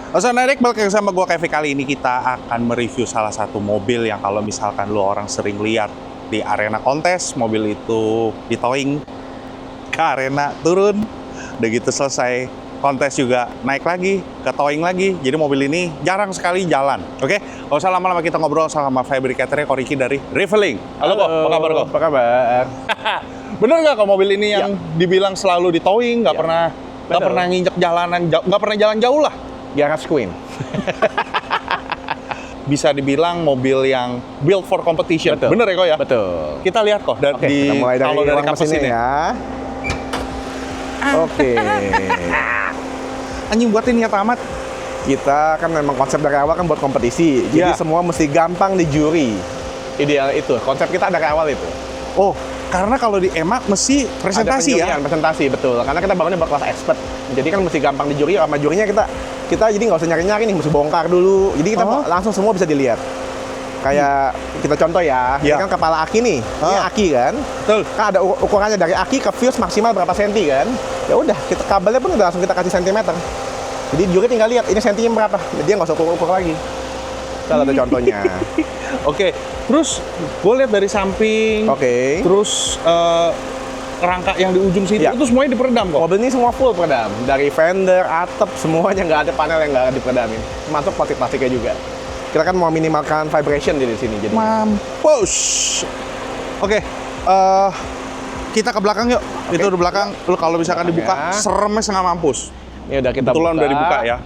Narik balik lagi sama gue Kevin. Kali ini kita akan mereview salah satu mobil yang kalau misalkan lu orang sering lihat di arena kontes, mobil itu di towing ke arena, turun, udah gitu selesai kontes juga naik lagi, ke towing lagi. Jadi mobil ini jarang sekali jalan. Oke, gak usah lama-lama, kita ngobrol sama fabrikatornya Ko Ricky dari Reveling. Halo Ko, apa kabar Ko? Apa kabar? Bener nggak kok mobil ini yang dibilang selalu di towing, nggak pernah nginjek jalanan, nggak pernah jalan jauh lah? Garage Queen. Bisa dibilang mobil yang built for competition. Betul. Bener ya Ko ya? Betul. Kita lihat kok Kita mulai dari kalau dari ruang kapas mesin ini. ya. Oke. Anjing buat ini ya amat. Kita kan memang konsep dari awal kan buat kompetisi. Jadi semua mesti gampang di juri. Ideal itu. Konsep kita dari awal itu. Oh, karena kalau di EMA mesti presentasi ya? Presentasi, betul. Karena kita bangunnya berkelas expert. Jadi kan mesti gampang di juri, sama jurinya kita jadi nggak usah nyari-nyari nih, mesti bongkar dulu. Jadi kita langsung semua bisa dilihat. Kayak kita contoh ya, ini kan kepala aki nih, ini aki kan. Betul. Kan ada ukurannya dari aki ke fuse maksimal berapa senti kan. Ya udah, kita kabelnya pun udah langsung kita kasih sentimeter. Jadi juri tinggal lihat ini sentinya berapa. Dia nggak usah ukur lagi. Salah ada contohnya. Oke, terus gue lihat dari samping. Oke. Terus rangka yang di ujung situ itu semuanya diperedam kok. Mobil ini semua full peredam. Dari fender, atap, semuanya nggak ada panel yang nggak diperedamin. Termasuk plastik-plastiknya juga. Kita kan mau minimalkan vibration di sini. Jadi. Mampus. Oke, kita ke belakang yuk. Itu di belakang. Lu kalau misalkan dibuka, seremnya setengah mampus. Ini udah kita Kebetulan buka. udah dibuka ya.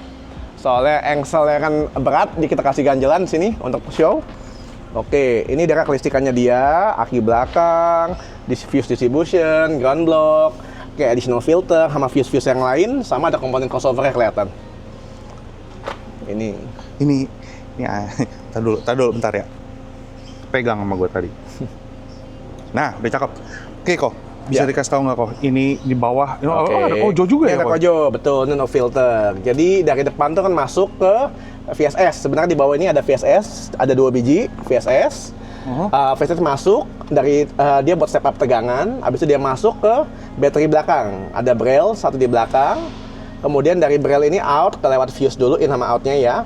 Soalnya engselnya kan berat, jadi kita kasih ganjelan sini untuk show. Oke, ini dari kelistrikannya dia, aki belakang, fuse distribution, ground block, kayak additional filter, sama fuse-fuse yang lain, sama ada komponen crossover-nya kelihatan. Ini, tar dulu, bentar ya. Pegang sama gue tadi. Nah, udah cakep. Oke kok, bisa dikasih tahu nggak kok? Ini di bawah, ada kojo juga ya? Ada kojo, betul, ini no filter. Jadi dari depan tuh kan masuk ke VSS. Sebenarnya di bawah ini ada VSS, ada 2 biji VSS. VSS masuk dari dia buat step up tegangan. Habis itu dia masuk ke bateri belakang. Ada braille satu di belakang. Kemudian dari braille ini out ke lewat fuse dulu, in sama outnya ya.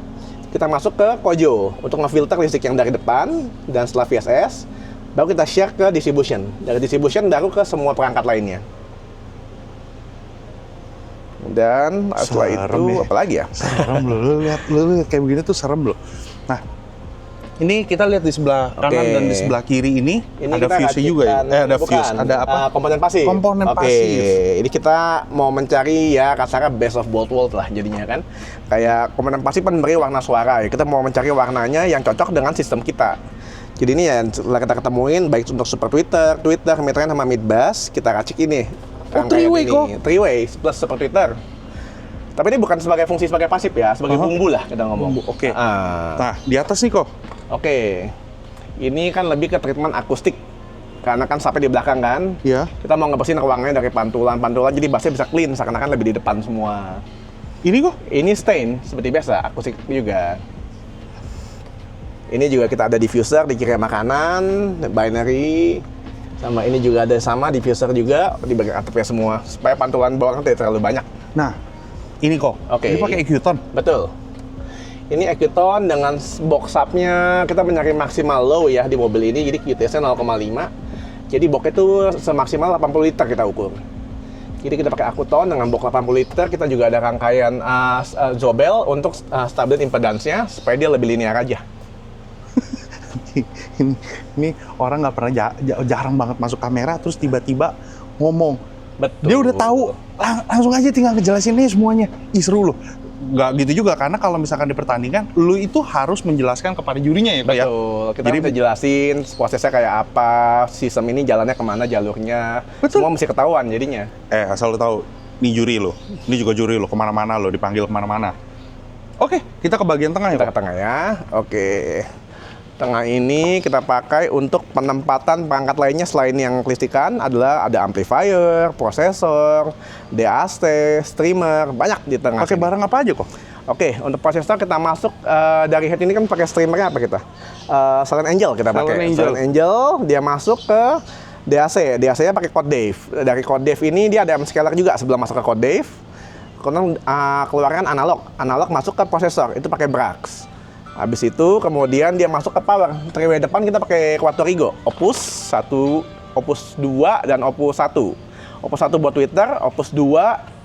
Kita masuk ke kojo untuk ngefilter listrik yang dari depan, dan setelah VSS baru kita share ke distribution. Dari distribution baru ke semua perangkat lainnya. Dan setelah itu apa lagi ya? Serem loh, lu lihat kayak begini tuh serem loh. Nah, ini kita lihat di sebelah kanan dan di sebelah kiri ini ada fuse juga ya. Ada fuse, ada apa? Komponen pasif. Komponen pasif. Ini kita mau mencari ya kasarnya best of both world lah jadinya kan. Kayak komponen pasif kan memberi warna suara ya. Kita mau mencari warnanya yang cocok dengan sistem kita. Jadi ini ya setelah kita ketemuin baik untuk super tweeter, midrange sama mid bass, kita racik ini. Three-way kok? Three-way plus super tweeter. Tapi ini bukan sebagai fungsi sebagai pasif ya, sebagai bumbu lah kita ngomong. Oke. Nah, di atas nih kok. Oke. Ini kan lebih ke treatment akustik. Karena kan sampai di belakang kan. Iya. Kita mau ngebersihin ruangannya dari pantulan, jadi bassnya bisa clean, seakan-akan lebih di depan semua. Ini kok? Ini stain, seperti biasa, akustik juga. Ini juga kita ada diffuser di kiri makanan, binary. Sama ini juga ada sama diffuser juga di bagian atapnya semua. Supaya pantulan bawah tidak terlalu banyak. Nah, ini kok. Ini pakai EQ-Tone. Betul. Ini EQ-Tone dengan box subnya kita mencari maksimal low ya di mobil ini. Jadi QTS-nya 0,5. Jadi boxnya itu semaksimal 80 liter kita ukur. Jadi kita pakai EQ-Tone dengan box 80 liter. Kita juga ada rangkaian Zobel untuk stabilis impedance-nya supaya dia lebih linear aja. ini orang nggak pernah jarang banget masuk kamera terus tiba-tiba ngomong. Betul. Dia udah tahu, langsung aja tinggal ngejelasin ini semuanya. Seru loh. Nggak gitu juga, karena kalau misalkan di pertandingan, lu itu harus menjelaskan kepada jurinya ya, Pak ya? Betul. Kita bisa jelasin prosesnya kayak apa, sistem ini jalannya kemana jalurnya. Betul. Semua mesti ketahuan jadinya. Asal lu tahu, ini juri lo. Ini juga juri lo, kemana-mana lo, dipanggil kemana-mana. Oke, kita ke bagian tengah ya, Kita ke tengah ya. Oke. Tengah ini kita pakai untuk penempatan perangkat lainnya selain yang kelistrikan adalah ada amplifier, prosesor, DAC, streamer, banyak di tengah. Pakai barang apa aja kok? Oke, untuk prosesor kita masuk dari head ini kan pakai streamernya apa kita? Silent Angel kita pakai. Silent Angel dia masuk ke DAC. DAC-nya pakai Code Dave. Dari Code Dave ini dia ada M-scaler juga sebelum masuk ke Code Dave. keluarkan analog masuk ke prosesor, itu pakai Brax. Habis itu kemudian dia masuk ke power. Three-way depan kita pakai Quattro Rigo, Opus 1, Opus 2 dan Opus 1. Opus 1 buat Twitter, Opus 2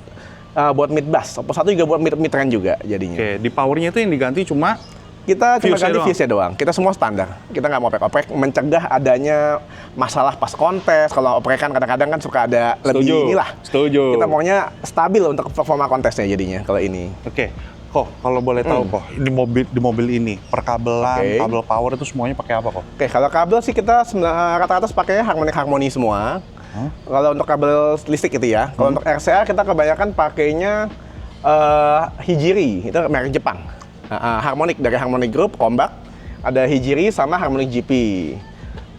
buat mid bass, Opus 1 juga buat mid range juga jadinya. Oke, di powernya itu yang diganti cuma Kita cuma fuse-nya ganti doang? fuse-nya doang. Kita semua standar. Kita nggak mau oprek-oprek, mencegah adanya masalah pas kontes. Kalau oprekan kadang-kadang kan suka ada lebih inilah. Setuju. Kita maunya stabil untuk performa kontesnya jadinya kalau ini. Oke. Kok kalau boleh tahu kok di mobil ini perkabelan, Oke. kabel power itu semuanya pakai apa kok? Oke, kalau kabel sih kita rata-rata pakai harmoni semua. Kalau untuk kabel listrik itu ya. Kalau untuk RCA kita kebanyakan pakainya Hijiri, itu merek Jepang. Harmonic dari Harmonic Group, Kombat, ada Hijiri sama Harmonic GP.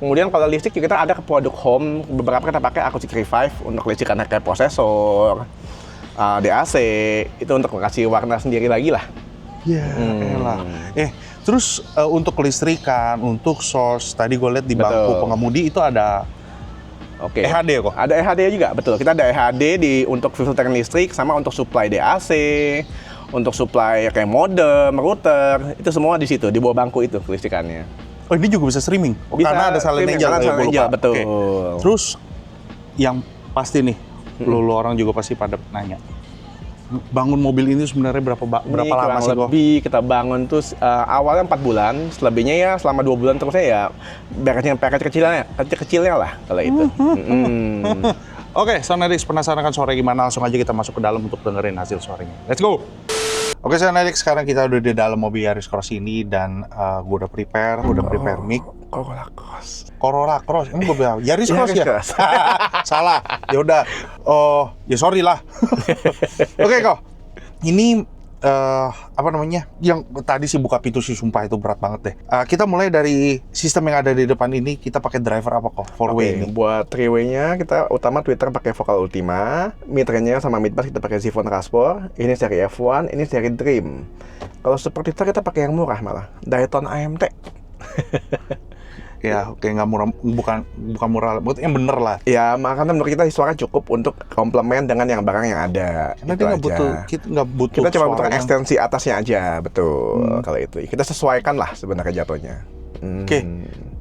Kemudian kalau listrik kita ada ke produk home, beberapa kita pakai Acoustic Revive untuk listrik karena kayak prosesor, DAC, itu untuk kasih warna sendiri lagi lah. Ya, elah. Terus untuk kelistrikan, untuk source, tadi gue lihat di bangku Betul. pengemudi itu ada Oke. EHD kok? Ada EHD juga, betul. Kita ada EHD untuk filtering listrik sama untuk supply DAC, untuk supply kayak modem, router, itu semua di situ, di bawah bangku itu kelistrikannya. Oh, ini juga bisa streaming? Oh, Bisa karena ada Silent streaming, Angel, karena ya, Silent gua lupa. Angel, betul. Oke. Terus yang pasti nih, lu orang juga pasti pada nanya, bangun mobil ini sebenarnya berapa Ini lama kurang sih kok? lebih kita bangun tuh awalnya 4 bulan, selebihnya ya selama 2 bulan terusnya ya kecil-kecilnya lah kalau itu. Oke, Soundedix penasaran kan suara gimana? Langsung aja kita masuk ke dalam untuk dengerin hasil suaranya. Let's go! Oke, Soundedix, sekarang kita udah di dalam mobil Yaris Cross ini dan gue udah prepare mic. Corolla Cross. Ini gue bilang Yaris Cross ya? Cross. Salah. Ya udah. Oh, ya sorry lah. Oke, kok. Ini apa namanya? Yang tadi sih buka pintu sih sumpah itu berat banget deh. Kita mulai dari sistem yang ada di depan ini. Kita pakai driver apa kok? Four-way ini. Buat three-way-nya kita utama Twitter pakai Vocal Ultima, mid-range-nya sama mid-bass kita pakai Zifon Raspor, ini seri F1, ini seri Dream. Kalau super Twitter kita pakai yang murah malah, Dayton AMT. Ya, oke, nggak murah, bukan murah, yang bener lah. Ya, makanya menurut kita suara cukup untuk komplement dengan yang barang yang ada. Karena Itu dia aja. kita nggak butuh. Kita cuma butuh suara yang- ekstensi atasnya aja, betul. Kalau itu kita sesuaikan lah sebenarnya jatuhnya. Oke,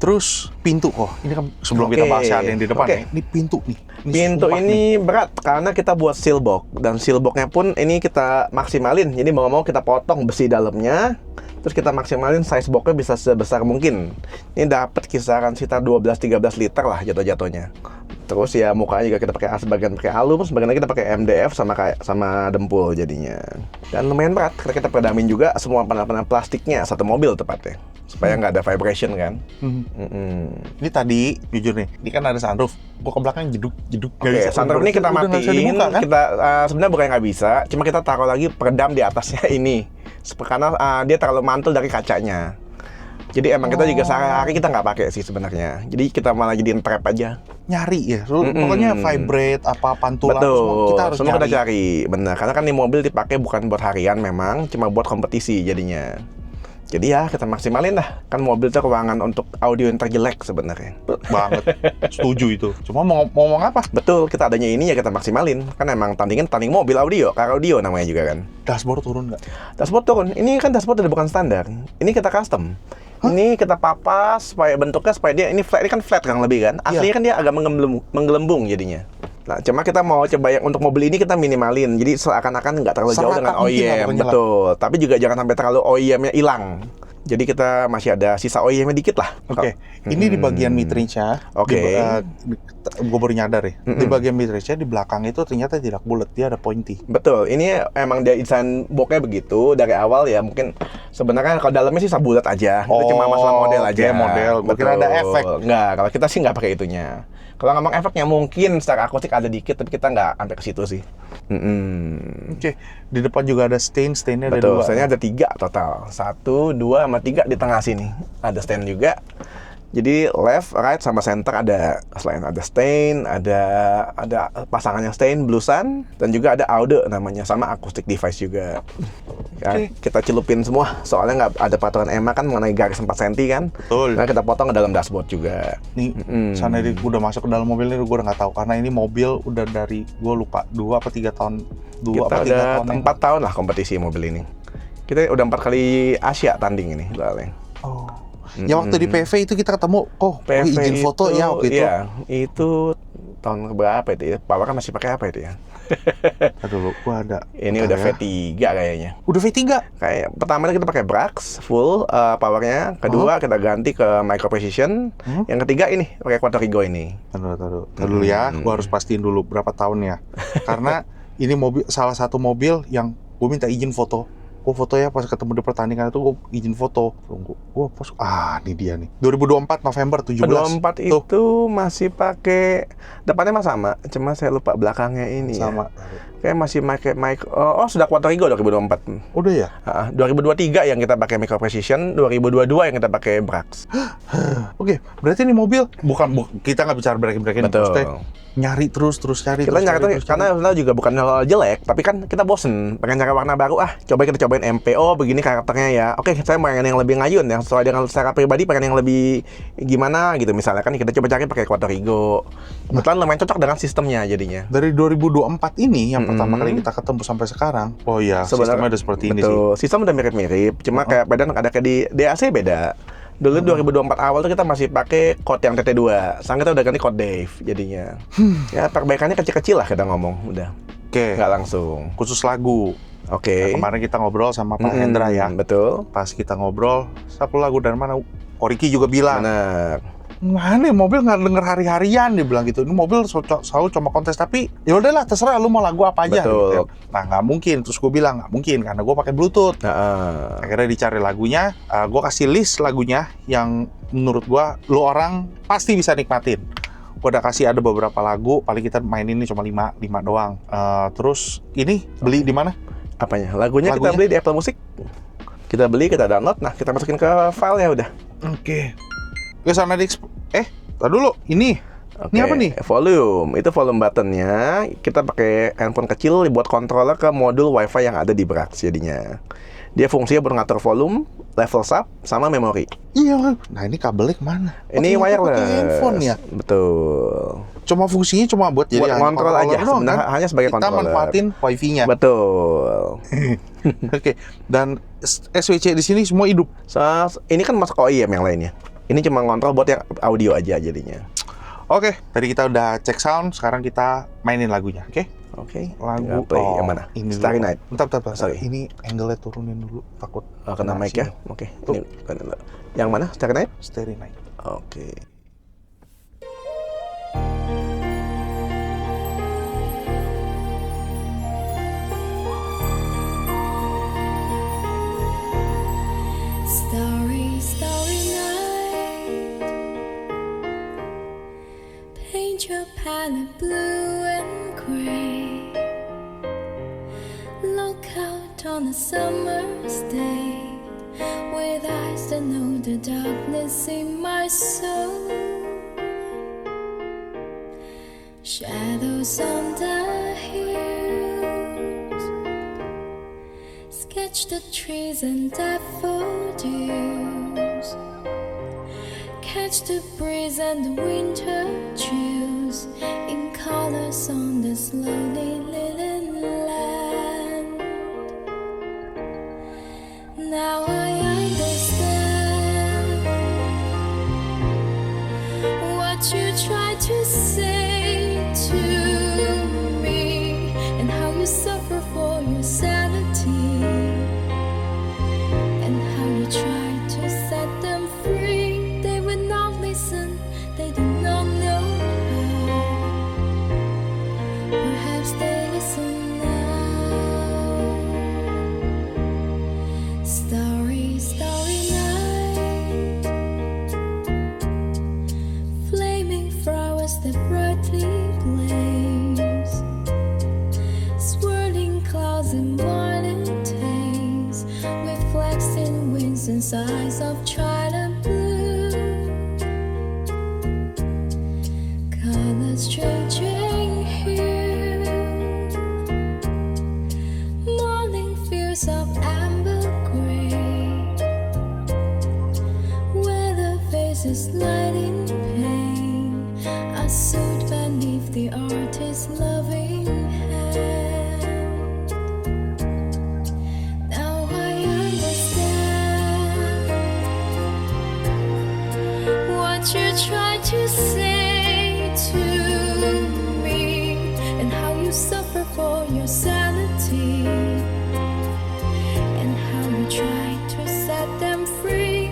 terus pintu kok. Ini kan sebelum kita Oke. bahas yang di depan Oke. ya. Ini pintu nih. Pintu sumpah ini berat karena kita buat sealbox dan sealboxnya pun ini kita maksimalin. Jadi mau kita potong besi dalamnya, terus kita maksimalin size boxnya bisa sebesar mungkin. Ini dapat kisaran sekitar 12-13 liter lah jatuh-jatuhnya. Terus ya mukanya juga kita pakai sebagian pakai alum, sebagian lagi kita pakai MDF sama dempul jadinya. Dan lumayan berat karena kita peredamin juga semua panel-panel plastiknya satu mobil tepatnya supaya nggak ada vibration kan. Ini tadi jujur nih, ini kan ada sunroof. Gua ke belakang jeduk. Oke, sunroof ini kita Udah nggak bisa matiin, dibuka, kan? kita sebenarnya bukan nggak bisa, cuma kita taruh lagi peredam di atasnya ini, karena dia terlalu mantul dari kacanya. Jadi emang kita juga sehari-hari kita nggak pakai sih sebenarnya. Jadi kita malah jadiin trap aja. Nyari ya. Pokoknya vibrate apa pantulan Betul. semua kita harus Semua nyari. kita cari, benar. Karena kan ini mobil dipakai bukan buat harian memang, cuma buat kompetisi jadinya. Jadi ya kita maksimalin lah. Kan mobil itu ruangan untuk audio yang terjelek sebenarnya. Banget. Setuju itu. Cuma mau ngomong apa? Betul, kita adanya ini ya kita maksimalin. Kan emang tanding mobil audio, car audio namanya juga kan. Dashboard turun nggak? Dashboard turun. Ini kan dashboard udah bukan standar. Ini kita custom. Ini kita papas supaya bentuknya supaya dia ini flat. Ini kan flat kurang lebih kan. Aslinya kan dia agak menggelembung jadinya. Nah, cuma kita mau coba yang untuk mobil ini kita minimalin. Jadi seakan-akan nggak terlalu jauh Serata dengan mungkin lah OEM. pokoknya lah. Betul. Tapi juga jangan sampai terlalu OEM-nya hilang. Jadi kita masih ada sisa OEM-nya dikit lah. Oke, ini di bagian mid-range-nya. Oke. Gue baru nyadar ya. Di bagian mid-range-nya di belakang itu ternyata tidak bulat, dia ada pointy. Betul, ini emang dia desain boxnya begitu dari awal ya. Mungkin sebenarnya kalau dalamnya sih sabulat aja. Itu cuma masalah model aja. Oke, model. Gua kira ada efek. Enggak, kalau kita sih nggak pakai itunya. Kalau ngomong efeknya mungkin secara akustik ada dikit, tapi kita nggak sampai ke situ sih. Oke, di depan juga ada stainnya ada Betul, dua. standnya ada 3 total. 1, 2, sama 3 di tengah sini. Ada stand juga. Jadi left, right, sama center ada. Selain ada stain, ada pasangan yang stain, bluesan, dan juga ada audio namanya, sama acoustic device juga. Ya, kita celupin semua, soalnya nggak ada peraturan EMA kan mengenai garis 4 cm kan. Betul. Nah, kita potong ke dalam dashboard juga. Nih, sana udah masuk ke dalam mobil ini gue udah nggak tahu karena ini mobil udah dari gue lupa 2 apa 3 tahun, 2 Kita apa 3 udah tahun. 4 tahun lah kompetisi mobil ini. Kita udah 4 kali Asia tanding ini, soalnya. Oh. Ya waktu di PV itu kita ketemu, PV izin foto itu, ya waktu itu. Iya, itu tahun berapa itu ya? Power kan masih pakai apa itu ya? Aduh, gua ada. Ini Bentar udah ya. V3 kayaknya. Udah V3. Kayak pertama kita pakai Brax full powernya, kedua kita ganti ke Micro Precision, yang ketiga ini pakai Quadriga ini. Taruh dulu ya, gua harus pastiin dulu berapa tahunnya. Karena ini mobil salah satu mobil yang gua minta izin foto. Gue foto ya pas ketemu di pertandingan itu gue izin foto. Gue pos, ini dia nih. 2024 November 17. 2024 itu masih pakai depannya mah sama, cuma saya lupa belakangnya ini. Sama. Kayak masih pakai mic. Sudah Quadriga 2024. Udah ya? 2023 yang kita pakai Micro Precision, 2022 yang kita pakai Brax. Oke, berarti ini mobil bukan kita nggak bicara break-breakin. Betul. Nyari terus cari. Kita nyari terus karena sebenarnya juga bukan hal jelek, tapi kan kita bosen pengen cari warna baru. Coba kita cobain MPO begini karakternya ya. Oke, saya pengen yang lebih ngayun, yang sesuai dengan secara pribadi pengen yang lebih gimana gitu. Misalnya kan kita coba cari pakai Quadriga. Kebetulan lumayan cocok dengan sistemnya jadinya. Dari 2024 ini yang pertama kali kita ketemu sampai sekarang. Oh iya, sistemnya udah seperti ini sih. Betul, sistem udah mirip-mirip, cuma kayak beda ada kayak di DAC beda. Dulu 2024 awal tuh kita masih pakai code yang TT2. Sekarang kita udah ganti code Dave jadinya. Ya perbaikannya kecil-kecil lah kita ngomong, udah. Oke. Nggak langsung. Khusus lagu. Oke. Nah, kemarin kita ngobrol sama Pak Hendra ya. Betul. Pas kita ngobrol, satu lagu dari mana? Koriki juga bilang. Benar. Mana mobil nggak denger hari-harian, dia bilang gitu. Ini mobil selalu cuma kontes, tapi ya udahlah terserah lu mau lagu apa aja. Betul. Gitu. Nah nggak mungkin, terus gue bilang nggak mungkin karena gue pakai Bluetooth. Akhirnya dicari lagunya, gue kasih list lagunya yang menurut gue lu orang pasti bisa nikmatin. Gue udah kasih ada beberapa lagu, paling kita main ini cuma 5 doang. Terus ini beli di mana? Apanya? Lagunya kita beli di Apple Music. Kita beli, kita download, nah kita masukin ke file ya udah. Oke. Ke sana di tar dulu, ini. Oke, Ini apa nih? Volume. Itu volume buttonnya. Kita pakai handphone kecil buat controller ke modul WiFi yang ada di Brax jadinya. Dia fungsinya buat ngatur volume, level sub, sama memori. Iya, nah ini kabelnya kemana? Ini wireless. Pakai handphone ya? Betul. Cuma fungsinya cuma buat jadi kontrol aja, sebenarnya hanya sebagai kita controller. manfaatin wifi-nya. Betul. Oke, dan SWC di sini semua hidup. Ini kan masuk OEM yang lainnya. Ini cuma ngontrol buat yang audio aja jadinya. Oke, tadi kita udah cek sound, sekarang kita mainin lagunya, oke? Oke. Lagu play yang mana? Ini Starry dulu. Night. Bentar. Sorry. Ini angle-nya turunin dulu, takut Kena mic ya. sini. Oke. Tuh. Ini yang mana? Starry Night? Starry Night. Oke. Starry, starry night. Paint your palette blue and gray. Look out on a summer's day with eyes that know the darkness in my soul. Shadows on the hills. Sketch the trees and daffodils. Catch the breeze and the winter chills in colors on the slowly living land. Now I understand what you tried to say to me and how you suffer for your sanity and how you try to set them free. They will not listen, they do not know how. Perhaps they listen now. Starry, starry night. Flaming flowers that brightly blaze. Swirling clouds and violent haze, with flashing winds and sighs of twilight blue. Jesus light in pain, I sewed beneath the artist's loving hand. Now I understand what you tried to say to me, and how you suffer for your sanity, and how you tried to set them free.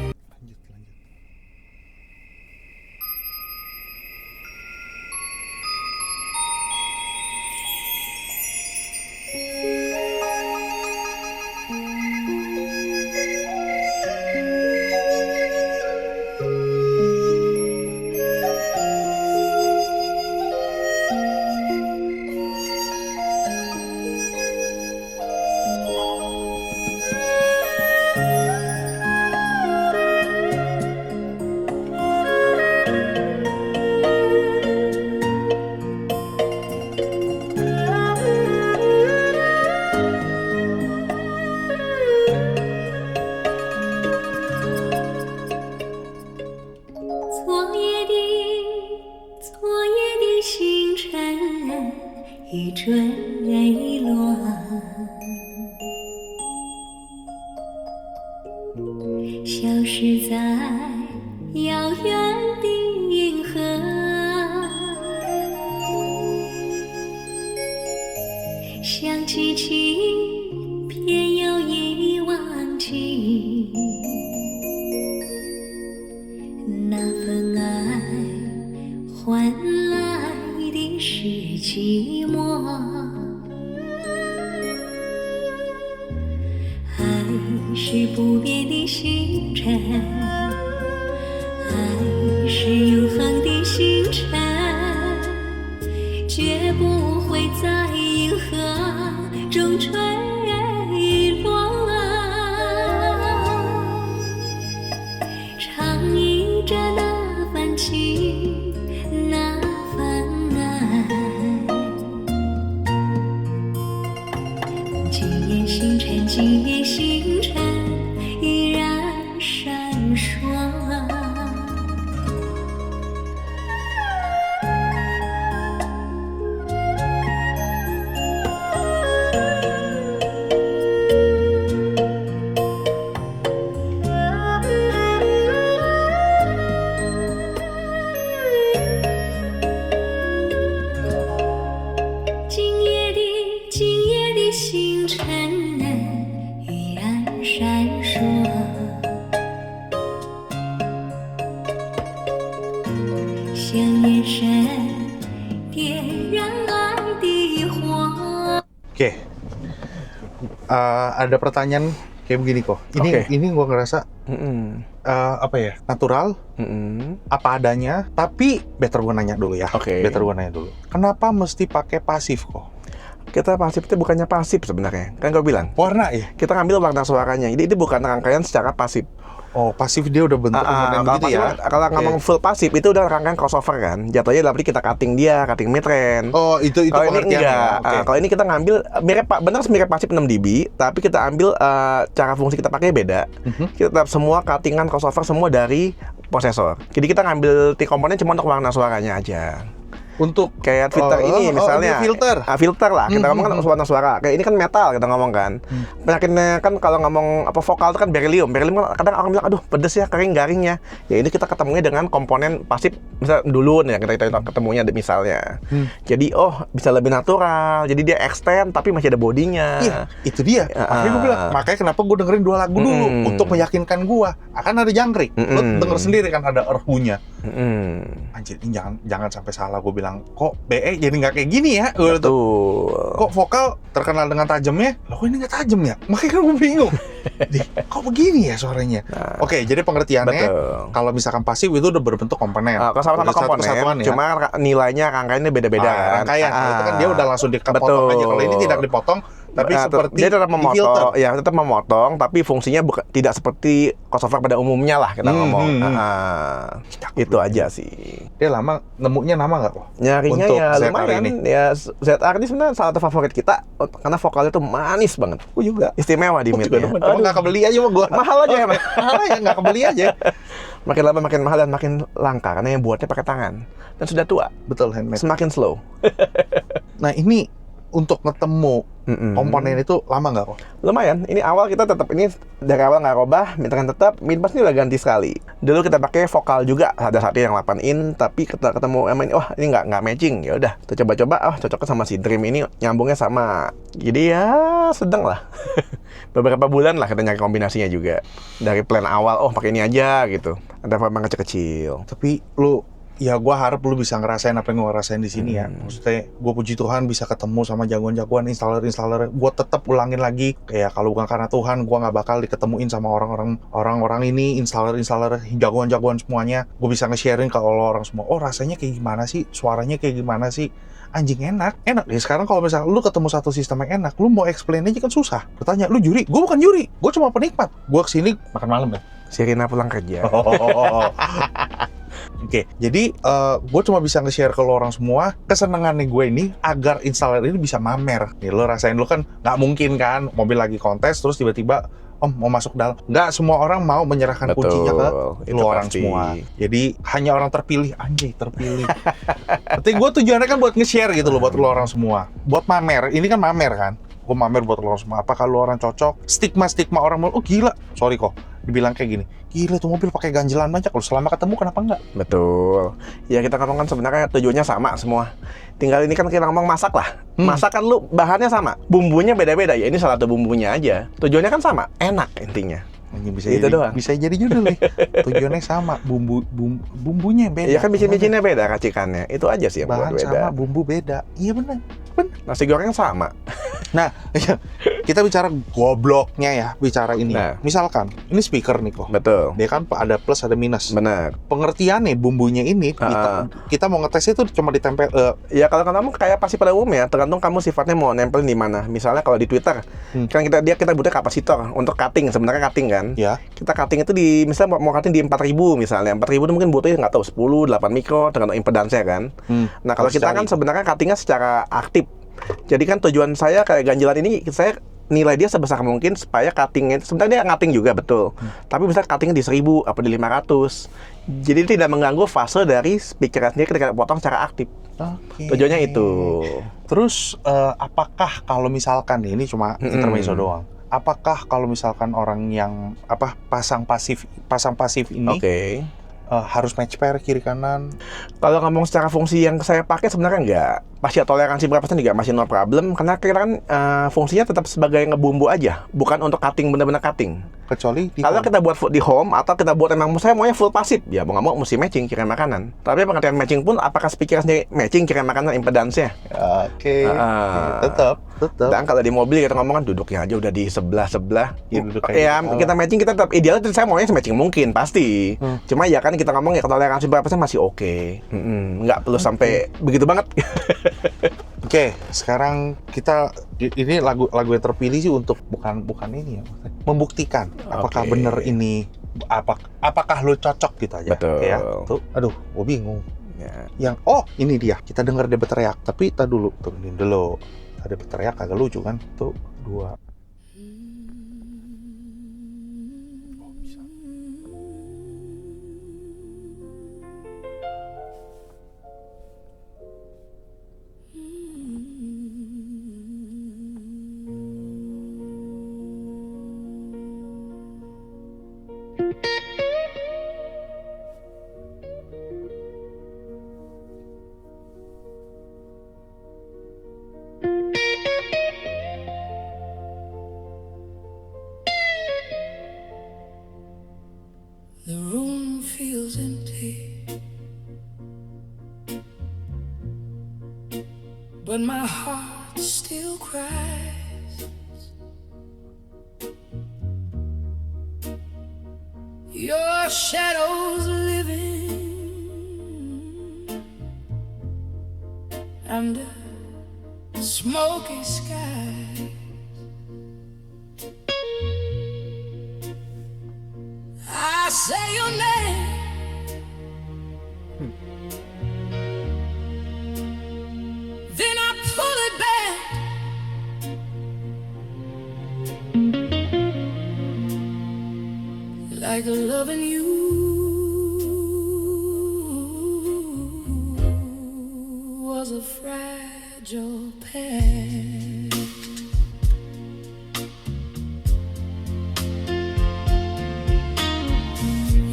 Oke, ada pertanyaan kayak begini kok. Ini gue ngerasa apa ya, natural, apa adanya. Tapi better gue nanya dulu ya. Better gue nanya dulu. Kenapa mesti pakai pasif kok? Kita pasif itu bukannya pasif sebenarnya. Kan gue bilang. Warna ya? Kita ngambil warna suaranya. Jadi itu bukan rangkaian secara pasif. Oh, pasif dia udah bentuk gitu ya? Kalau ngomong full pasif itu udah rangkaian crossover kan. Jatuhnya berarti kita cutting dia, cutting mid-range. Oh, itu kalau ini enggak. Okay. Kalau ini kita ngambil mirip pasif 6 dB, tapi kita ambil cara fungsi kita pakai beda. Kita tetap semua cuttingan crossover semua dari prosesor. Jadi kita ngambil komponen cuma untuk warna suaranya aja. Untuk kayak filter ini misalnya filter lah kita ngomong kan warna suara kayak ini kan metal kita ngomong kan penyakitnya kan kalau ngomong apa vokal itu kan beryllium kan kadang orang bilang aduh pedes ya kering garingnya ya ini kita ketemunya dengan komponen pasif misalnya dulu ya kita ketemunya misalnya jadi bisa lebih natural jadi dia extend tapi masih ada bodinya. Iya itu dia makanya gue bilang makanya kenapa gue dengerin 2 lagu dulu untuk meyakinkan gue akan ada jangkrik lo denger sendiri kan ada erhunya anjir ini jangan sampai salah gue bilang kok BE jadi nggak kayak gini ya? Kok vokal terkenal dengan tajamnya? Loh kok ini nggak tajam ya? Makanya kan gue bingung. Kok begini ya suaranya? Oke, jadi pengertiannya kalau misalkan pasif itu udah berbentuk komponen. Kalau sama-sama komponen, cuma nilainya rangkaiannya beda-beda kan. Rangkaian, itu kan dia udah langsung dipotong aja. Kalau ini tidak dipotong, Tapi seperti dia tetap di-filter. memotong, ya tetap memotong, tapi fungsinya tidak seperti crossover pada umumnya lah kita ngomong. Itu aja sih. Dia lama, nemunya lama nggak kok? Nyarinya Untuk ya ZR lumayan. ini? Ya ZR ini sebenarnya salah satu favorit kita karena vokalnya tuh manis banget. Aku juga. Istimewa di Juga midnya. demen. Emang nggak kebeli aja sama gua. Mahal aja emang. Mahal ya, nggak kebeli aja. Makin lama makin mahal dan makin langka karena yang buatnya pakai tangan dan sudah tua. Betul, handmade. Semakin slow. Nah ini untuk ketemu komponen itu lama nggak kok? Lumayan. Ini awal kita tetap ini dari awal nggak robah, mintakan tetap. Midbass ini udah ganti sekali. Dulu kita pakai vokal juga ada satu yang 8 in, tapi kita ketemu emang wah ini nggak matching. Ya udah, kita coba-coba. Oh cocoknya sama si Dream ini nyambungnya sama. Jadi ya sedang lah. Beberapa bulan lah kita nyari kombinasinya juga. Dari plan awal, oh pakai ini aja gitu. Ada memang kecil-kecil. Tapi lu, ya gua harap lu bisa ngerasain apa yang gua rasain di sini ya. Maksudnya gua puji Tuhan bisa ketemu sama jagoan-jagoan installer. Gua tetap ulangin lagi, kayak kalau bukan karena Tuhan, gua nggak bakal diketemuin sama orang-orang ini, installer jagoan-jagoan semuanya. Gua bisa nge-sharing ke orang semua. Oh rasanya kayak gimana sih? Suaranya kayak gimana sih? Anjing enak ya. Sekarang kalau misalnya lu ketemu satu sistem yang enak, lu mau explain aja kan susah. Bertanya, lu juri? Gue bukan juri, gue cuma penikmat. Gue kesini makan malam ya. Si Rina pulang kerja. Oke, jadi gue cuma bisa nge-share ke lo orang semua kesenangannya gue ini agar installer ini bisa mamer. Nih lo rasain, lo kan nggak mungkin kan mobil lagi kontes terus tiba-tiba Om mau masuk dalam. Nggak semua orang mau menyerahkan Betul, kuncinya ke itu lo orang pasti. semua. Jadi hanya orang terpilih, anjay terpilih. Tapi gue tujuannya kan buat nge-share gitu loh buat lo orang semua. Buat mamer, ini kan mamer kan. Gue mamer buat lo orang semua. Apakah lo orang cocok? Stigma orang mau, oh gila, sorry kok. Dibilang kayak gini, gila tuh mobil pakai ganjelan banyak. Kalau selama ketemu kenapa enggak? Betul. Ya kita ngomong kan sebenarnya tujuannya sama semua. Tinggal ini kan kita ngomong masak lah. Masak kan lu bahannya sama, bumbunya beda-beda. Ya ini salah satu bumbunya aja. Tujuannya kan sama, enak intinya. Anjing, bisa Itu jadi, doang. bisa jadi judul nih. Tujuannya sama, bumbunya beda. Iya kan bikin-bikinnya beda racikannya. Itu aja sih yang buat bahan beda. sama, bumbu beda. Iya benar. Nasi goreng sama. Nah, kita bicara gobloknya ya, bicara ini. Nah. Misalkan, ini speaker nih kok. Betul. Dia kan ada plus ada minus. Benar. Pengertiannya bumbunya ini, kita mau ngetes itu cuma ditempel. Ya kalau kamu kayak pasti pada umumnya, tergantung kamu sifatnya mau nempel di mana. Misalnya kalau di Twitter, kan kita butuh kapasitor untuk cutting. Sebenarnya cutting kan. Ya. Kita cutting itu di misalnya mau cutting di 4000 misalnya. 4000 itu mungkin butuhnya nggak tahu 10, 8 mikro tergantung impedansnya kan. Nah, kalau Harus kita cari. kan sebenarnya cuttingnya secara aktif. Jadi kan tujuan saya kayak ganjelan ini saya nilai dia sebesar mungkin supaya cuttingnya sebenarnya dia cutting juga betul. Tapi bisa cuttingnya di 1000 apa di 500. Jadi tidak mengganggu fase dari speaker sendiri ketika potong secara aktif. Oke. Tujuannya itu. Terus apakah kalau misalkan ini cuma intermezzo doang? Apakah kalau misalkan orang yang pasang pasif ini Oke. harus match pair kiri kanan? Kalau ngomong secara fungsi yang saya pakai sebenarnya enggak. Pasti toleransi berapa persen juga masih no problem karena kita kan fungsinya tetap sebagai ngebumbu aja, bukan untuk cutting benar-benar cutting. Kecuali di Kalau kita buat di home atau kita buat emang saya maunya full pasif, ya mau nggak mau mesti matching kirim makanan. Tapi pengertian matching pun apakah speaker sendiri matching kirim makanan impedansnya? Oke. Tetap. Dan kalau di mobil kita ngomong kan duduknya aja udah di sebelah. Ya, duduk kayak Ya gitu. kita matching kita tetap idealnya saya maunya matching mungkin pasti. Cuma ya kan kita ngomong ya toleransi berapa persen masih oke. Nggak perlu sampai begitu banget. Oke, sekarang kita ini lagu yang terpilih sih untuk bukan ini ya, membuktikan apakah Oke. bener ini apakah lo cocok gitu aja. Betul. Ya. Tuh, aduh, gue bingung. Ya. Yang ini dia. Kita dengar dia berteriak, tapi tar dulu, turunin dulu. Ada berteriak agak lucu kan? Tuh, 2. The room feels empty, but my heart still cries. Your shadow's living under smoky sky. like loving you was a fragile pair.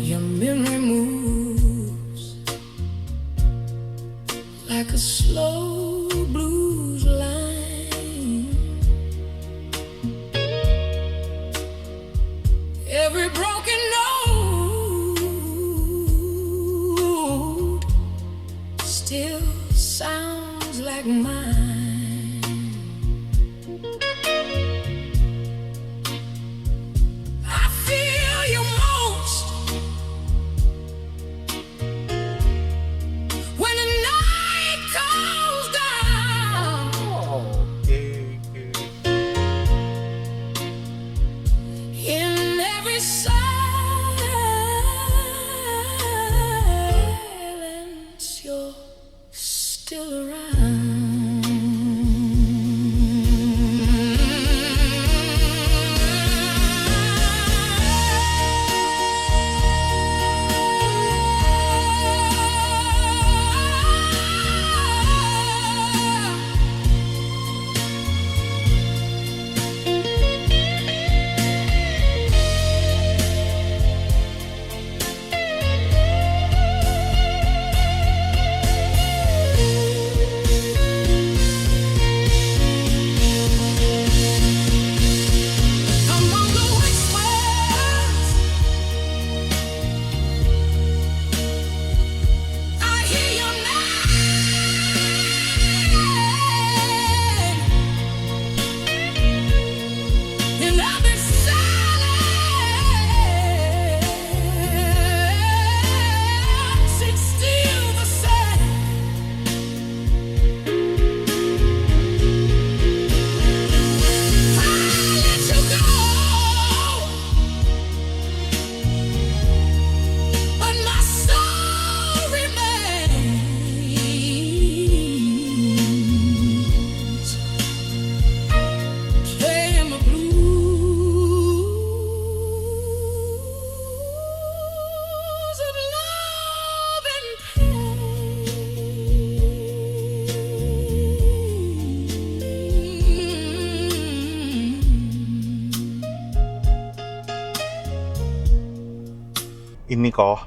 Your memory moves like a slow blues line. Every broken note still sounds like mine. I feel you most when the night comes down. In every silence, you're still around. Among the whispers, I hear your name. In every silence, it's still the same. I let you go, but my soul remains. Playing the blues of love and pain. Ini kok,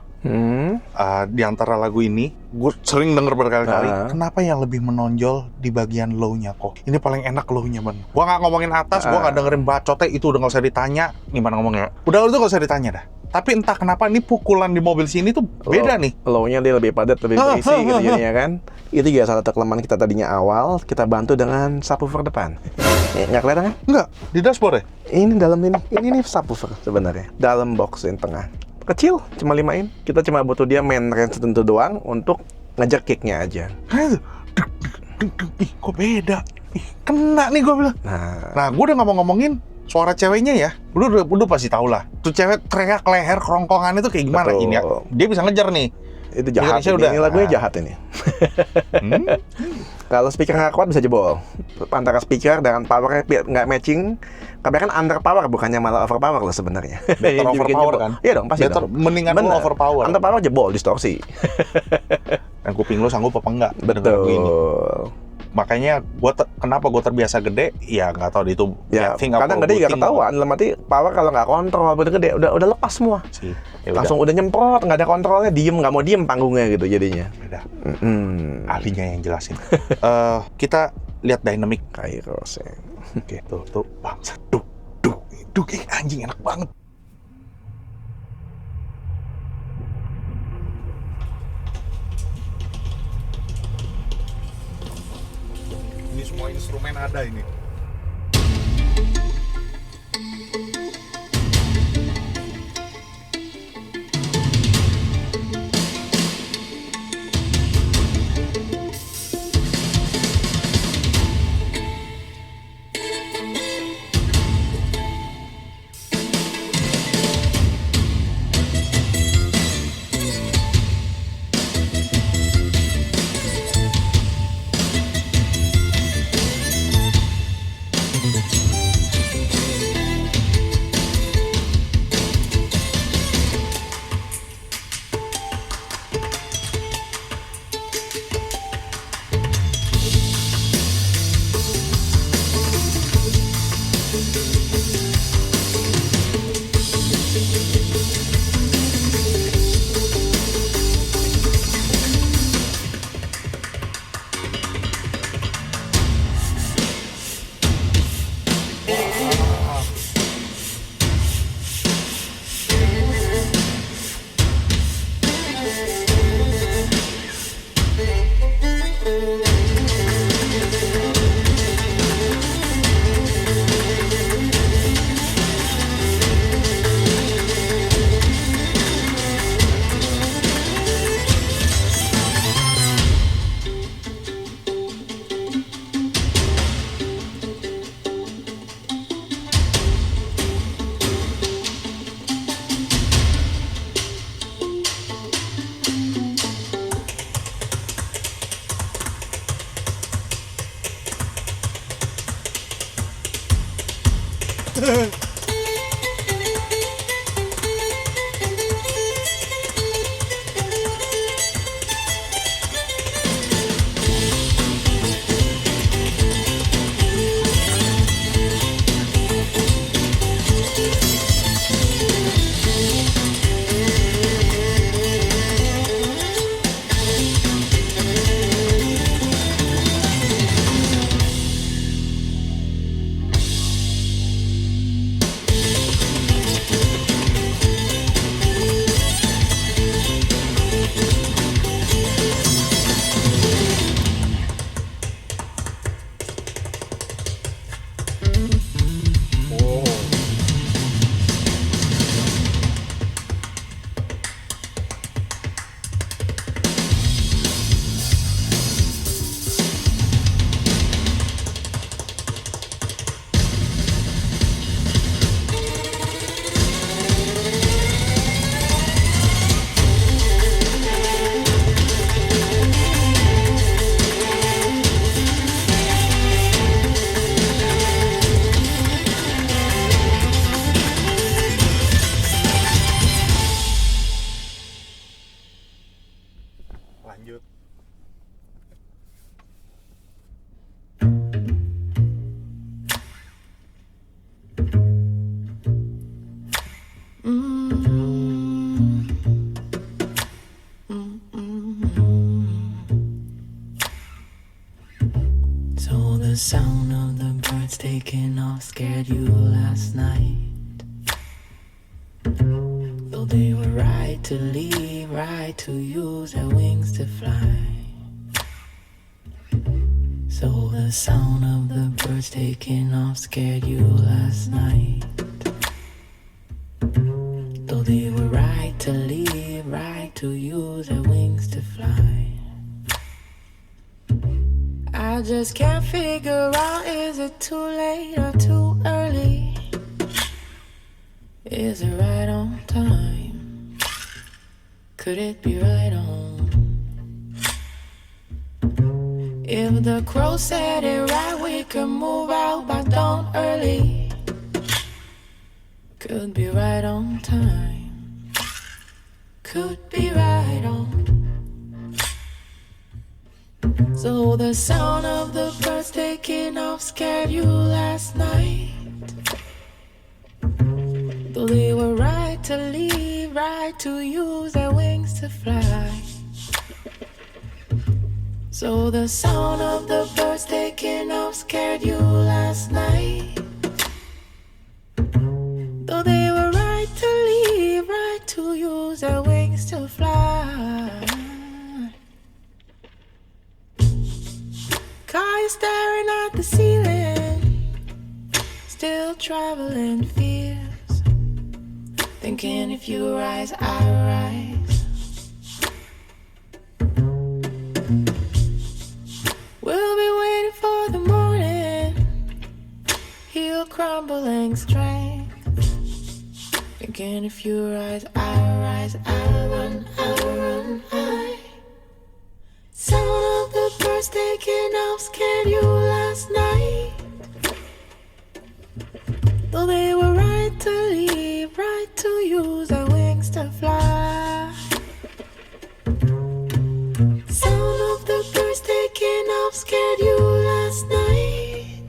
di antara lagu ini, gue sering denger berkali-kali. Kenapa yang lebih menonjol di bagian low-nya kok? Ini paling enak low-nya, Ben. Gua nggak ngomongin atas, gua nggak dengerin bacotnya, itu udah nggak usah ditanya. Gimana ngomongnya? Udah itu nggak usah ditanya dah. Tapi entah kenapa ini pukulan di mobil sini tuh beda nih. Low-nya dia lebih padat, lebih berisi gitu jadinya kan. Itu juga salah satu kelemahan kita tadinya awal, kita bantu dengan subwoofer depan. Nggak kelihatan kan? Enggak, di dashboard ya? Ini dalam ini nih subwoofer sebenarnya. Dalam box yang tengah. Kecil, cuma 5 in. Kita cuma butuh dia main range tertentu doang untuk ngejar kicknya aja. Hah, ih, kok beda? Ih, kena nih gue bilang. Nah, gue udah ngomongin suara ceweknya ya. Lu pasti tau lah. Tuh cewek teriak leher kerongkongan itu kayak gimana? Betul. Ini ya, dia bisa ngejar nih. Itu jahat Indonesia ini. udah. Ini lagunya jahat ini. Kalau speaker nggak kuat bisa jebol. Antara speaker dengan powernya nggak matching. Kebanyakan under power bukannya malah over power loh sebenarnya. Better Yang bikin overpower jebol. kan? Iya dong, pasti Better, dong. mendingan lu Bener. overpower. Under power jebol, distorsi. Dan kuping lu sanggup apa enggak? Denger lagu ini. Betul. Makanya kenapa gue terbiasa gede? Ya nggak tahu itu. Ya, thing apa kadang gede juga good thing ketahuan. Dalam arti power kalau nggak kontrol, bener gede, udah lepas semua. sih. Ya Langsung udah nyemprot, nggak ada kontrolnya, nggak mau diem panggungnya gitu jadinya. udah. Ahlinya yang jelasin. Kita lihat dynamic. Kairo sen. Oke, tuh bangsat. Duk, anjing enak banget. Ini semua instrumen ada ini. So the sound of the birds taking off scared you last night. Though they were right to leave, right to use their wings to fly. So the sound of the birds taking off scared you last night. Though they were right to leave, right to use their wings to fly. I just can't figure out, is it too late or too early? Is it right on time? Could it be right on? If the crow said it right, we could move out by dawn early. Could be right on time. Could be right on. So the sound of the birds taking off scared you last night. Though they were right to leave, right to use their wings to fly. So the sound of the birds taking off scared you last night. Though they were right to leave, right to use their wings to fly. Car you staring at the ceiling, still traveling fears, thinking if you rise, I rise. We'll be waiting for the morning, he'll crumbling strength, thinking if you rise, I rise, I'll run, I. Sound of the birds taking off scared you last night. Though they were right to leave, right to use their wings to fly. Sound of the birds taking off scared you last night.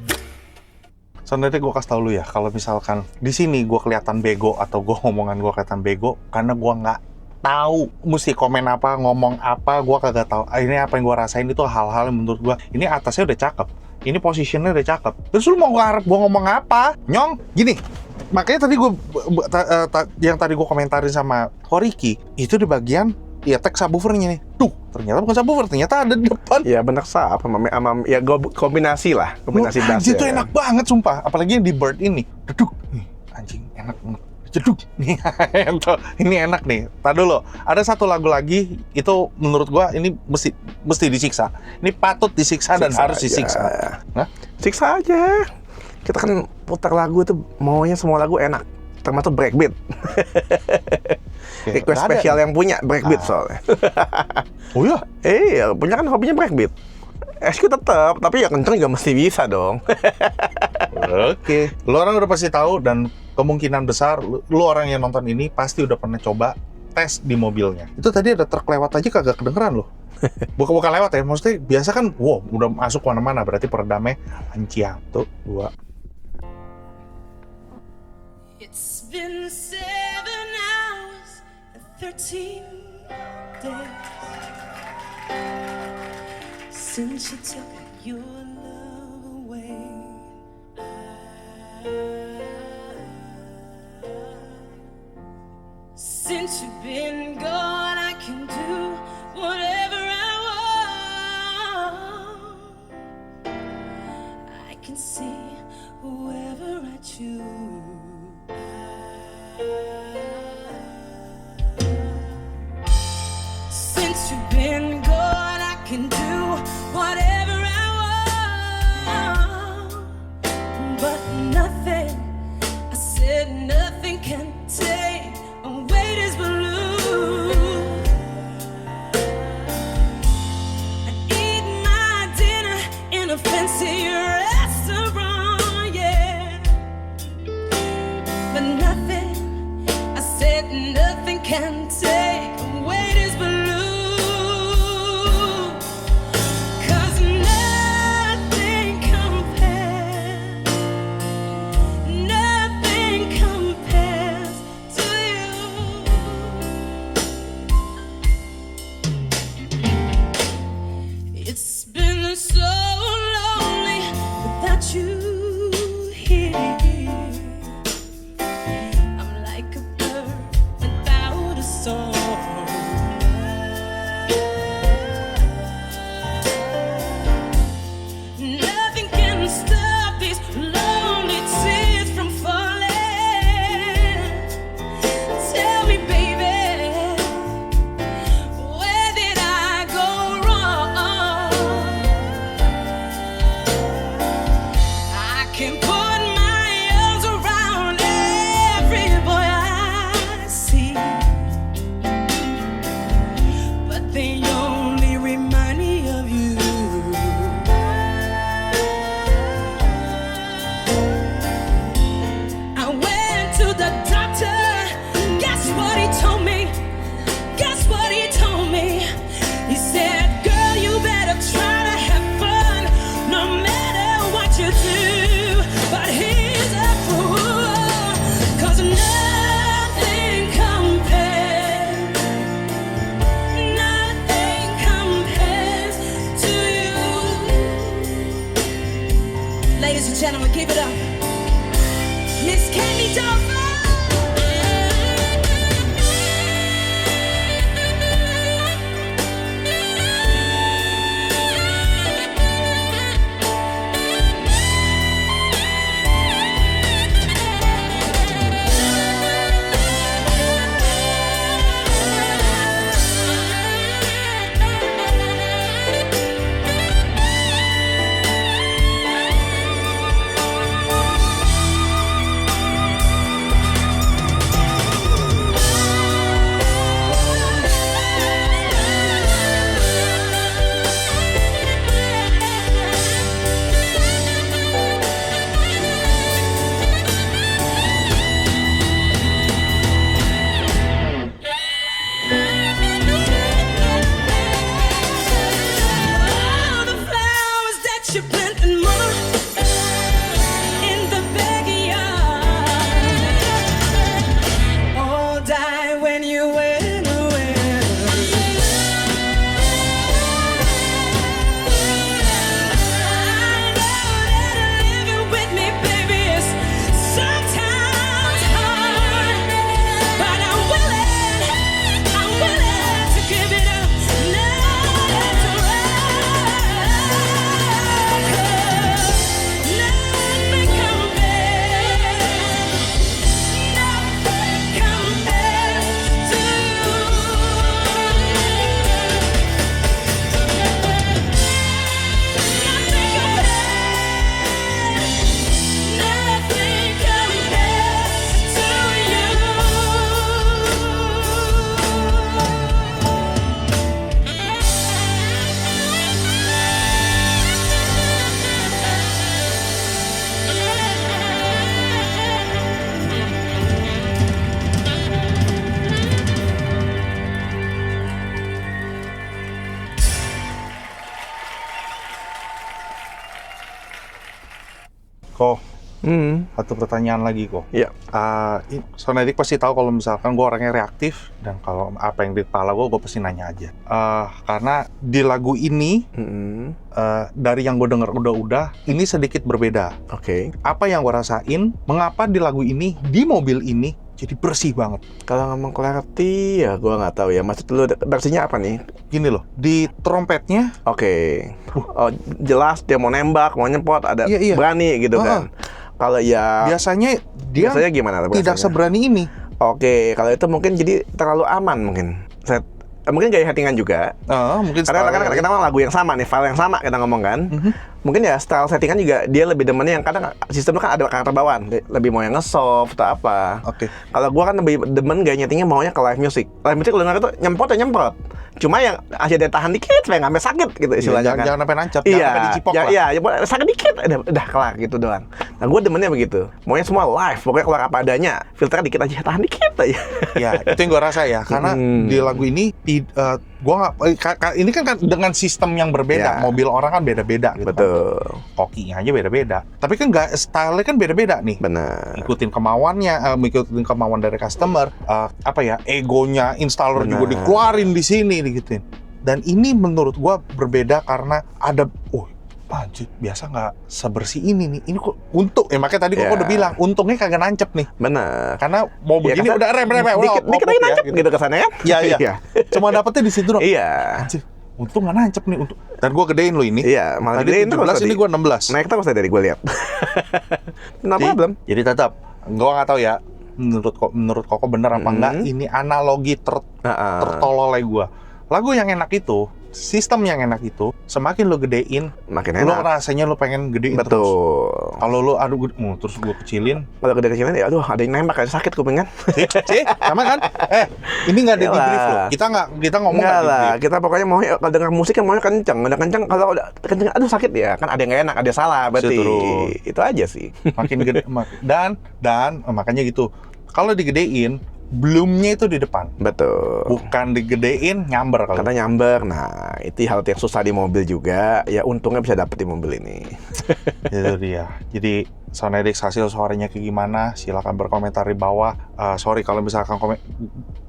Sebenarnya gue kasih tau lu ya, kalau misalkan di sini gue kelihatan bego atau gue ngomongan gue kelihatan bego, karena gue nggak tahu mesti komen apa, ngomong apa, gue kagak tahu. Ini apa yang gue rasain itu hal-hal yang menurut gue ini atasnya udah cakep, ini positionnya udah cakep. Terus lu mau ngarep gue ngomong apa? Nyong, gini. Makanya tadi gue yang tadi gue komentarin sama Koriki itu di bagian ya teks subwoofernya nih. Tuh, ternyata bukan subwoofer, ternyata ada di depan. Ya bener sah, ya kombinasi lah, kombinasi bass. Anjing, itu enak banget sumpah, apalagi yang di Bird ini. Deduk, anjing enak banget. Jeduk nih, ini enak nih. Tadi dulu, ada satu lagu lagi itu menurut gua ini mesti disiksa. Ini patut disiksa dan harus disiksa. Nah, siksa aja. Kita kan putar lagu itu maunya semua lagu enak, termasuk breakbeat. Request spesial yang punya breakbeat soalnya. Oh ya? Punya kan hobinya breakbeat. SQ tetap, tapi ya kenceng juga mesti bisa dong. Oke. Lo orang udah pasti tahu dan kemungkinan besar lu orang yang nonton ini pasti udah pernah coba tes di mobilnya. Itu tadi ada truk lewat aja kagak kedengeran loh. Bukan lewat ya, maksudnya biasa kan wow udah masuk kemana-mana, berarti peredamnya lanciang. Tuh, 2. It's been 7 hours and 13 days since you took your love away. Since you've been gone, I can do whatever I want. I can see whoever I choose. Since you've been gone, I can do whatever I want. But nothing, I said nothing can take away this blue. I eat my dinner in a fancy restaurant, yeah. But nothing, I said nothing can take away this blue. Nothing compares to song. Nothing can stop these lonely tears from falling. Tell me, baby, where did I go wrong? I can put my arms around every boy I see, but they only remind me of you. I went to the doctor. Guess what he told me? Guess what he told me? He said, girl, you better try to have fun no matter what you do. But he's a fool, 'cause nothing compares to you. Ladies and gentlemen, give it up. Miss Candy Dover. All the flowers that you planted, mama, in the backyard, all died when you went away. I know that living with me, baby, is sometimes hard, but I'm willing to give it up. Now that's right, 'cause nothing compares to you. Nothing compares to Kok, satu pertanyaan lagi kok. Iya. Sonedik pasti tahu kalau misalkan gue orangnya reaktif dan kalau apa yang di kepala gue pasti nanya aja. Karena di lagu ini dari yang gue denger udah ini sedikit berbeda. Oke. Apa yang gue rasain? Mengapa di lagu ini di mobil ini jadi bersih banget? Kalau ngomong clarity ya gua nggak tahu ya. Maksud lu versinya apa nih? Gini loh, di trompetnya Oke. Oh, jelas dia mau nembak, mau nyempot, ada Iya. berani gitu kan. Kalau ya biasanya dia biasanya gimana? tidak biasanya? seberani ini. Oke, kalau itu mungkin jadi terlalu aman mungkin. Mungkin gaya settingan juga. Mungkin Karena kita ngomong lagu yang sama nih, file yang sama kita ngomong kan. Mungkin ya style settingan juga dia lebih demennya yang kadang sistemnya kan ada karakter bawaan, lebih mau yang nge-soft atau apa. Oke. Kalau gua kan lebih demen gaya nyetingnya maunya ke live music. Live music lu denger itu nyempot ya nyempot. Cuma yang aja dia tahan dikit supaya nggak sampai sakit gitu istilahnya kan. Jangan sampai nancap, jangan sampai dicipok lah. Iya, sakit dikit udah kelar gitu doang. Nah, gua demennya begitu. Maunya semua live, pokoknya keluar apa adanya. Filternya dikit aja, tahan dikit aja. Ya, itu yang gue rasa ya. Karena di lagu ini gua nggak, ini kan dengan sistem yang berbeda. Ya. Mobil orang kan beda-beda gitu. Betul. Kokinya aja beda-beda. Tapi kan nggak, style-nya kan beda-beda nih. Benar. Ikutin kemauannya, ikutin kemauan dari customer. Egonya installer juga Benar. dikeluarin di sini, digituin. Dan ini menurut gua berbeda karena ada, anjir, biasa nggak sebersih ini nih. Ini kok untung. Makanya tadi kok udah bilang, untungnya kagak nancep nih. Bener. Karena mau begini kasar, udah rem, udah dikit lagi nancep gitu kesannya kan? Iya. Cuma dapetnya di situ dong. Iya. Anjir, untung nggak nancep nih. Dan gue gedein lo ini. Iya, malah tadi gedein 17, ini gue 16. Naik terus dari gue lihat. Kenapa belum? Jadi tetap, gue nggak tahu ya. Menurut Koko bener apa enggak? Ini analogi tertololnya gue. Lagu yang enak itu, sistem yang enak itu, semakin lo gedein, makin lo enak. rasanya lo pengen gedein terus. Betul. Kalau lo terus gue kecilin, Kalau gede kecilan ya aduh ada yang nembak kayak sakit kuping kan. sih, sama kan? Ini nggak ada di Iyalah. brief lo. Kita ngomong Enggak nggak di lah, brief. kita pokoknya mau kalau dengar musik kan maunya kenceng, udah kenceng kalau udah kenceng aduh sakit ya kan ada yang nggak enak, ada yang salah berarti. Betul. Itu aja sih. Makin gede, dan makanya gitu. Kalau digedein, bloomnya itu di depan, Betul. bukan digedein nyamber kalau. Karena nyamber, nah itu hal yang susah di mobil juga. Ya untungnya bisa dapet di mobil ini. Itu dia. Jadi Sonedix hasil suaranya kayak gimana? Silakan berkomentar di bawah. Sorry kalau misalkan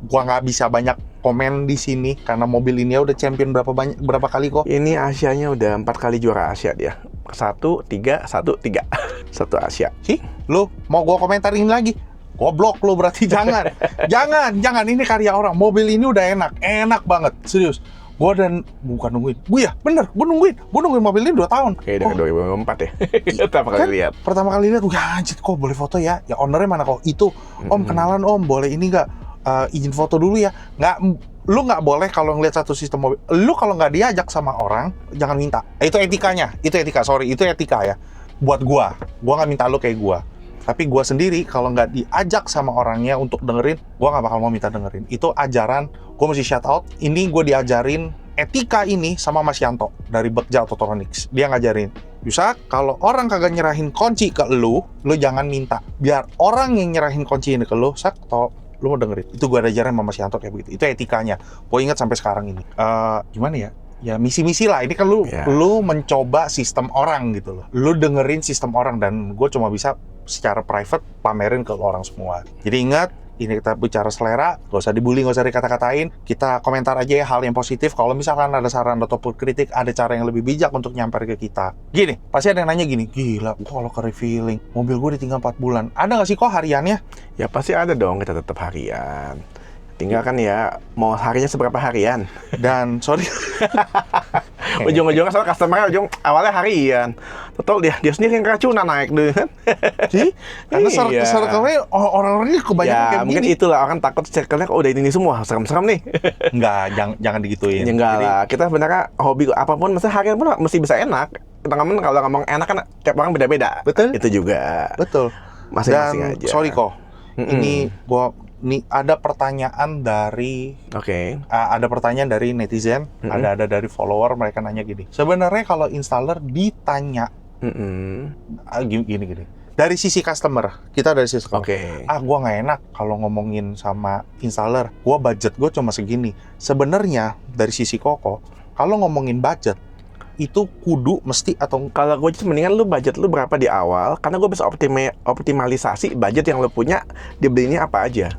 gua nggak bisa banyak komen di sini karena mobil ini ya udah champion berapa kali kok. Ini Asianya udah 4 kali juara Asia dia. 1, 3, 1, 3. 1 Asia. Sih, lu mau gua komentarin lagi? Goblok lu berarti jangan. jangan ini karya orang. Mobil ini udah enak banget, serius. Gua bukan nungguin. Bener, gua nungguin mobil ini 2 tahun. Kayak dari 2004 ya. Pertama kali lihat. Pertama kali lihat, wah anjir kok boleh foto ya? Ya ownernya mana kok? Itu, Om kenalan Om, boleh ini nggak? Izin foto dulu ya? Lu nggak boleh kalau ngeliat satu sistem mobil. Lu kalau nggak diajak sama orang, jangan minta. Itu etikanya, itu etika ya. Buat gua nggak minta lu kayak gua. Tapi gue sendiri kalau nggak diajak sama orangnya untuk dengerin, gue nggak bakal mau minta dengerin. Itu ajaran, gue mesti shout out. Ini gue diajarin etika ini sama Mas Yanto dari Bekja Autotronics. Dia ngajarin, Yusak, kalau orang kagak nyerahin kunci ke lu jangan minta. Biar orang yang nyerahin kunci ini ke lu, Sak, lu mau dengerin. Itu gue ajarin sama Mas Yanto kayak begitu. Itu etikanya. Gue ingat sampai sekarang ini. Gimana ya? Ya misi-misi lah, ini kan lu mencoba sistem orang gitu loh. Lu dengerin sistem orang dan gue cuma bisa secara private pamerin ke orang semua. Jadi ingat, ini kita bicara selera, gak usah dibully, gak usah dikata-katain. Kita komentar aja ya hal yang positif. Kalau misalkan ada saran ataupun kritik, ada cara yang lebih bijak untuk nyamper ke kita. Gini, pasti ada yang nanya gini, gila, kalau ke refilling, mobil gue ditinggal 4 bulan. Ada gak sih kok hariannya? Ya pasti ada dong, kita tetap harian. Tinggal kan ya, mau harinya seberapa harian. Dan, sorry. Ujung-ujungnya soal customer awalnya harian. Total dia sendiri yang keracunan naik deh kan. Sih? Karena Iya. circle-nya orang-orang ini kebanyakan Ya kayak mungkin begini. itulah orang takut circle-nya kok udah ini semua serem-serem nih. Enggak, jangan digituin. Ya enggak lah, kita sebenarnya hobi apapun mesti harian pun mesti bisa enak. Kita ngomong kalau ngomong enak kan tiap orang beda-beda. Betul. Itu juga. Betul. Masing-masing Dan aja. sorry kok, ini ada pertanyaan dari Oke. ada pertanyaan dari netizen, ada dari follower, mereka nanya gini. Sebenarnya kalau installer ditanya gini. Dari sisi customer, kita dari sisi customer. Oke. Gua nggak enak kalau ngomongin sama installer. Gua budget gua cuma segini. Sebenarnya dari sisi Koko, kalau ngomongin budget itu kudu mesti atau Kalau gue sih mendingan lu budget lu berapa di awal, karena gue bisa optimalisasi budget yang lu punya dibelinya apa aja.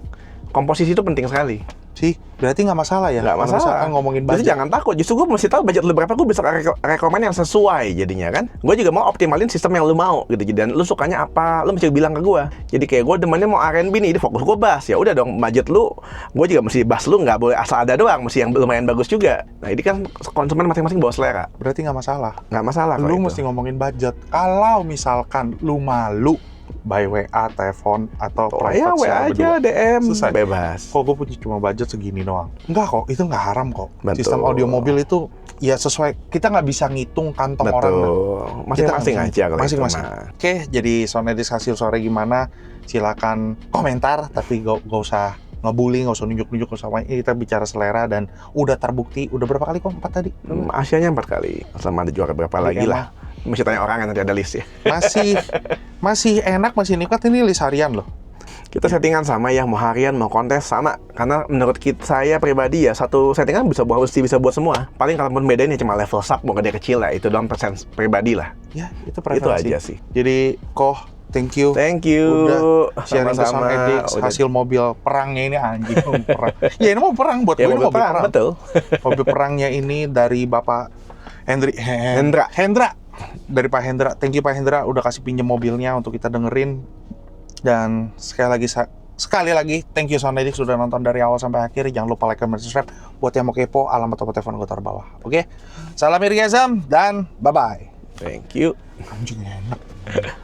Komposisi itu penting sekali. sih berarti nggak masalah ya? Nggak Kalau masalah. misalkan ngomongin Jadi budget. jangan takut. Justru gue mesti tahu budget lu berapa, gue bisa rekomen yang sesuai jadinya kan. Gue juga mau optimalin sistem yang lu mau gitu. Dan lu sukanya apa, lu mesti bilang ke gue. Jadi kayak gue demennya mau R&B nih, fokus gue bass. Ya udah dong, budget lu, gue juga mesti bass lu nggak boleh asal ada doang, mesti yang lumayan bagus juga. Nah ini kan konsumen masing-masing bawa selera. Berarti nggak masalah. Nggak masalah kok Lu itu. mesti ngomongin budget. Kalau misalkan lu malu by WA, telepon, atau private ya WA secara aja, berdua. DM, Selesai. bebas. Kok gue punya cuma budget segini doang? Enggak kok, itu nggak haram kok. Betul. Sistem audio mobil itu ya sesuai, kita nggak bisa ngitung kantong orang. Betul. Masing-masing Kita aja kalau masing-masing. itu mah. Oke, jadi Sonedix hasil suara gimana? Silakan komentar, tapi gak usah ngebully, gak usah nunjuk-nunjuk, gak usah main. Ini kita bicara selera dan udah terbukti. Udah berapa kali kok? 4 tadi? Asianya 4 kali. Sama ada juara berapa lagi lah. Mesti tanya orang yang nanti ada list ya. Masih enak, masih nikmat. Ini list harian loh. Kita settingan sama ya, mau harian, mau kontes sama. Karena menurut saya pribadi ya, satu settingan bisa buat semua. Paling kalaupun bedain ya cuma level sub, mau gede kecil lah. Itu doang persen pribadi lah. Ya, itu Itu preferensi. aja sih. Jadi, thank you. Thank you. Udah sharing ke Sonedix hasil mobil perangnya ini anjing perang. Ya ini mau perang buat Ya, gue, ini mobil perang. betul. Mobil perangnya ini dari Bapak Hendra. dari Pak Hendra. Thank you Pak Hendra udah kasih pinjam mobilnya untuk kita dengerin. Dan sekali lagi thank you Soundedics sudah nonton dari awal sampai akhir. Jangan lupa like, comment, subscribe. Buat yang mau kepo, alamat atau telepon gue taruh bawah. Oke? Salam Irgazam dan bye-bye. Thank you. Anjing enak.